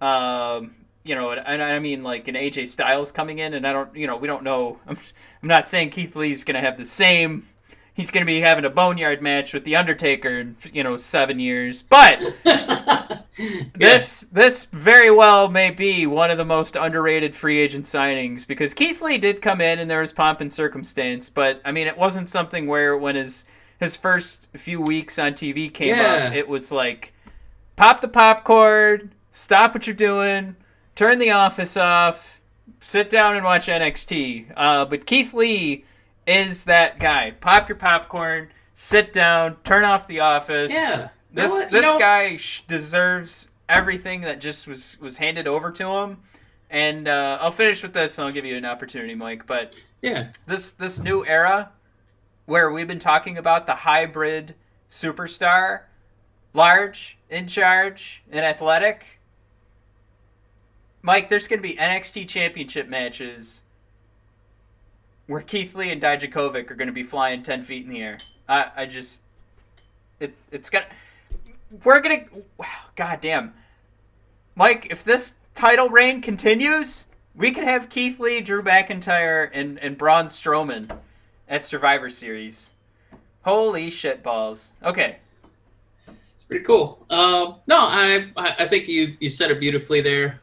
And I mean, like, an AJ Styles coming in, and we don't know. I'm not saying Keith Lee's going to have the same. He's going to be having a boneyard match with the Undertaker in 7 years, but this very well may be one of the most underrated free agent signings, because Keith Lee did come in and there was pomp and circumstance, but I mean, it wasn't something where when his first few weeks on TV came up, it was like, pop the popcorn, stop what you're doing, turn the office off, sit down and watch NXT. But Keith Lee is that guy. Pop your popcorn, sit down, turn off the office. Yeah. This guy deserves everything that just was handed over to him. And I'll finish with this, and I'll give you an opportunity, Mike. But yeah, this new era where we've been talking about the hybrid superstar, large, in charge, and athletic. Mike, there's going to be NXT Championship matches where Keith Lee and Dijakovic are going to be flying 10 feet in the air. We're going to, wow, goddamn. Mike, if this title reign continues, we could have Keith Lee, Drew McIntyre, and Braun Strowman at Survivor Series. Holy shit balls. Okay. It's pretty cool. No, I think you said it beautifully there.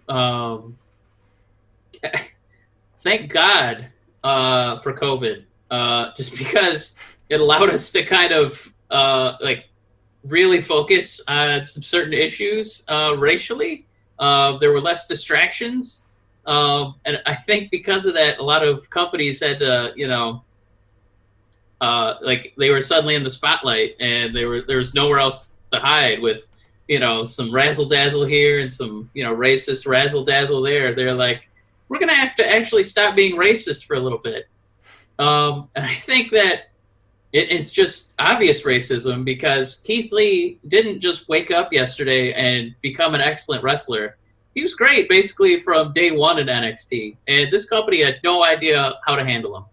Thank God for COVID, just because it allowed us to kind of really focus on some certain issues racially. There were less distractions, and I think because of that, a lot of companies had to, they were suddenly in the spotlight, and there was nowhere else to hide with, some razzle dazzle here and some, racist razzle dazzle there. They're like, we're going to have to actually stop being racist for a little bit. And I think that it's just obvious racism, because Keith Lee didn't just wake up yesterday and become an excellent wrestler. He was great basically from day one in NXT, and this company had no idea how to handle him.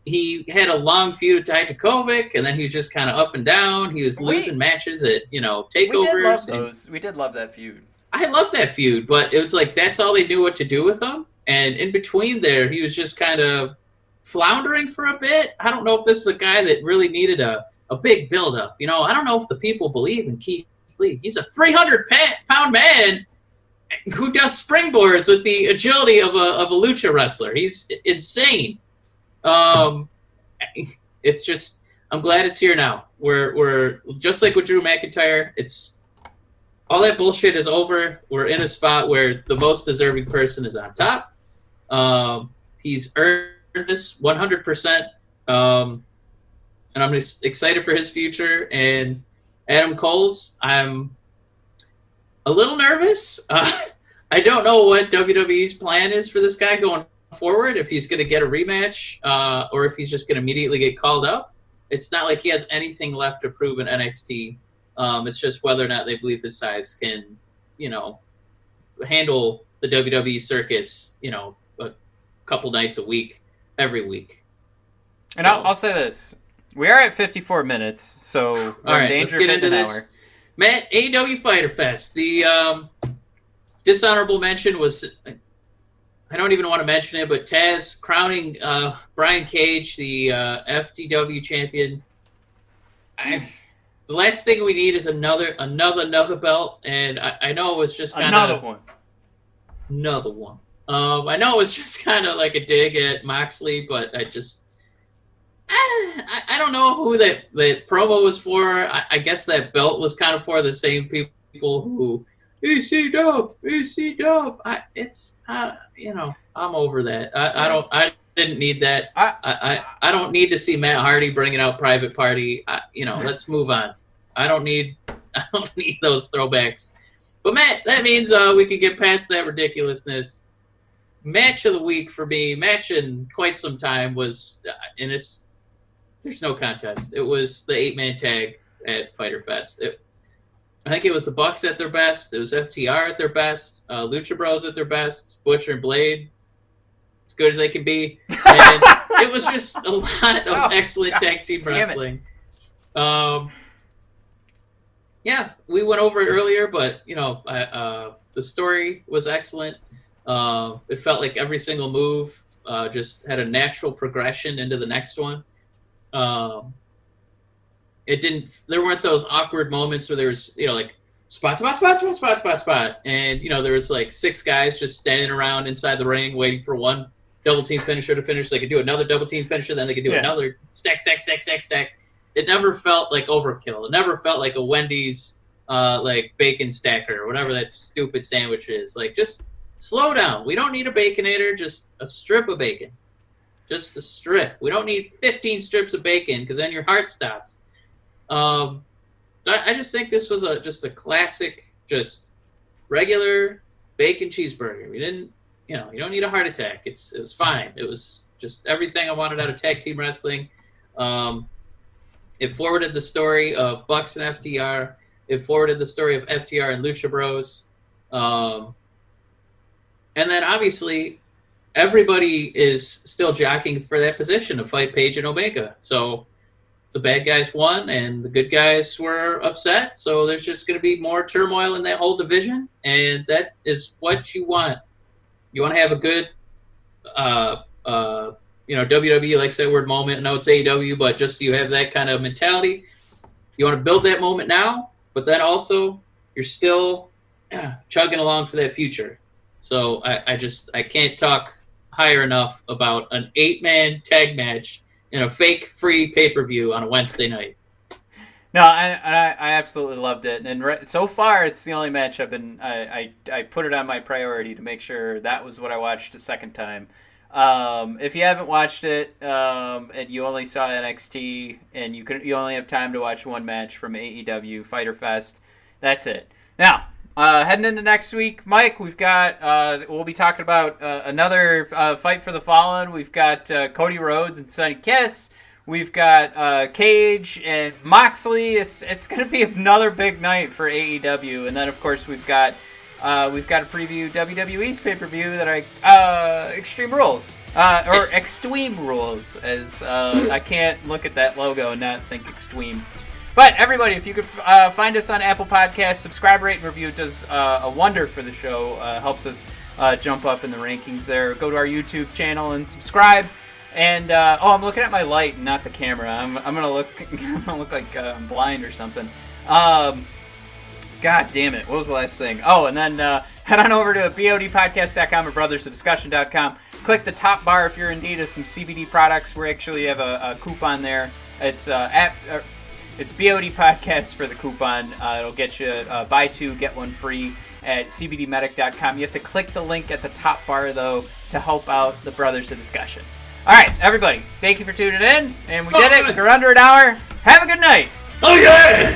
He had a long feud with Dijakovic, and then he was just kind of up and down. He was losing matches at, takeovers. We did love that feud. I love that feud, but it was like that's all they knew what to do with him. And in between there, he was just kind of floundering for a bit. I don't know if this is a guy that really needed a big build-up. I don't know if the people believe in Keith Lee. He's a 300-pound man who does springboards with the agility of a lucha wrestler. He's insane. It's just, I'm glad it's here now. We're just like with Drew McIntyre. It's all that bullshit is over. We're in a spot where the most deserving person is on top. He's earned this 100%. And I'm just excited for his future. And Adam Cole's, I'm a little nervous. I don't know what WWE's plan is for this guy going forward, if he's going to get a rematch or if he's just going to immediately get called up. It's not like he has anything left to prove in NXT. It's just whether or not they believe his size can, handle the WWE circus, a couple nights a week, every week. And so, I'll say this. We are at 54 minutes, so we're all right, in danger let's get of into an this. hour. Matt, AEW Fyter Fest. The dishonorable mention was, I don't even want to mention it, but Taz crowning Brian Cage, the FTW champion. The last thing we need is another belt, and I know it was just kind of another one. I know it was just kind of like a dig at Moxley, but I don't know who that promo was for. I guess that belt was kind of for the same people who EC Dub. I'm over that. I Didn't need that. I don't need to see Matt Hardy bringing out Private Party. Let's move on. I don't need those throwbacks. But Matt, that means we can get past that ridiculousness. Match of the week for me, match in quite some time was, there's no contest. It was the 8-man tag at Fyter Fest. I think it was the Bucks at their best. It was FTR at their best. Lucha Bros at their best. Butcher and Blade, as good as they can be. And it was just a lot of excellent tag team wrestling. Yeah, we went over it earlier, but the story was excellent. It felt like every single move just had a natural progression into the next one. There weren't those awkward moments where there was, like spot, and there was like 6 guys just standing around inside the ring waiting for one double team finisher to finish. They could do another double team finisher, then they could do another stack. It never felt like overkill. It never felt like a Wendy's like bacon stacker or whatever that stupid sandwich is. Like, just slow down. We don't need a Baconator, just a strip of bacon. Just a strip. We don't need 15 strips of bacon because then your heart stops. I just think this was just a classic, just regular bacon cheeseburger. We didn't, you don't need a heart attack. It was fine. It was just everything I wanted out of tag team wrestling. It forwarded the story of Bucks and FTR. It forwarded the story of FTR and Lucha Bros. And then obviously everybody is still jockeying for that position to fight Page and Omega. So the bad guys won and the good guys were upset. So there's just going to be more turmoil in that whole division. And that is what you want. You want to have a good, WWE likes that word moment. I know it's AEW, but just so you have that kind of mentality. You want to build that moment now, but then also you're still chugging along for that future. So I can't talk higher enough about an 8-man tag match in a fake free pay-per-view on a Wednesday night. No, I absolutely loved it, and so far it's the only match I've been. I put it on my priority to make sure that was what I watched a second time. If you haven't watched it and you only saw NXT and you only have time to watch one match from AEW Fyter Fest, that's it. Now, heading into next week, Mike, we've got we'll be talking about another Fight for the Fallen. We've got Cody Rhodes and Sonny Kiss. We've got Cage and Moxley. It's going to be another big night for AEW, and then of course we've got a preview WWE's pay-per-view that Extreme Rules or Extreme Rules, as I can't look at that logo and not think Extreme. But everybody, if you could find us on Apple Podcasts, subscribe, rate, and review. It does a wonder for the show. Helps us jump up in the rankings there. Go to our YouTube channel and subscribe. And I'm looking at my light and not the camera. I'm gonna look like I'm blind or something. God damn it! What was the last thing? Oh, and then head on over to bodpodcast.com or brothersofdiscussion.com. Click the top bar if you're in need of some CBD products. We actually have a coupon there. It's it's BOD Podcast for the coupon. It'll get you buy 2 get 1 free at cbdmedic.com. You have to click the link at the top bar though to help out the Brothers of Discussion. All right, everybody, thank you for tuning in, and we did it. We're under an hour. Have a good night. Oh, yeah!